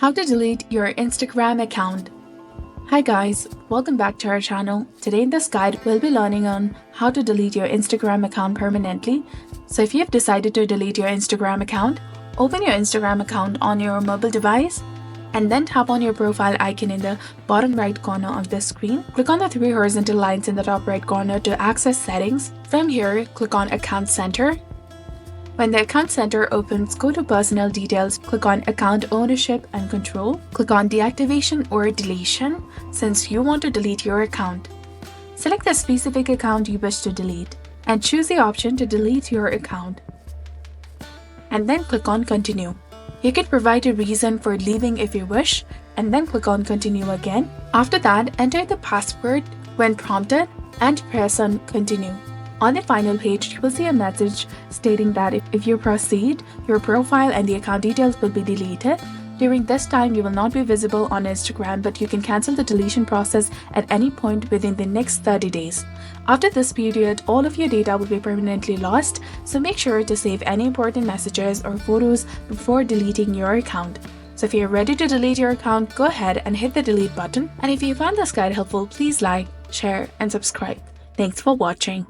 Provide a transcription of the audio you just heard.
How to delete your Instagram account. Hi guys, welcome back to our channel. Today in this guide, we'll be learning on how to delete your Instagram account permanently. So if you've decided to delete your Instagram account, open your Instagram account on your mobile device and then tap on your profile icon in the bottom right corner of the screen. Click on the three horizontal lines in the top right corner to access settings. From here, click on Account Center. When the Account Center opens, go to Personal Details, click on Account Ownership and Control. Click on Deactivation or Deletion since you want to delete your account. Select the specific account you wish to delete and choose the option to delete your account. And then click on Continue. You can provide a reason for leaving if you wish and then click on Continue again. After that, enter the password when prompted and press on Continue. On the final page, you will see a message stating that if you proceed, your profile and the account details will be deleted. During this time, you will not be visible on Instagram, but you can cancel the deletion process at any point within the next 30 days. After this period, all of your data will be permanently lost, so make sure to save any important messages or photos before deleting your account. So if you're ready to delete your account, go ahead and hit the delete button. And if you found this guide helpful, please like, share, and subscribe. Thanks for watching.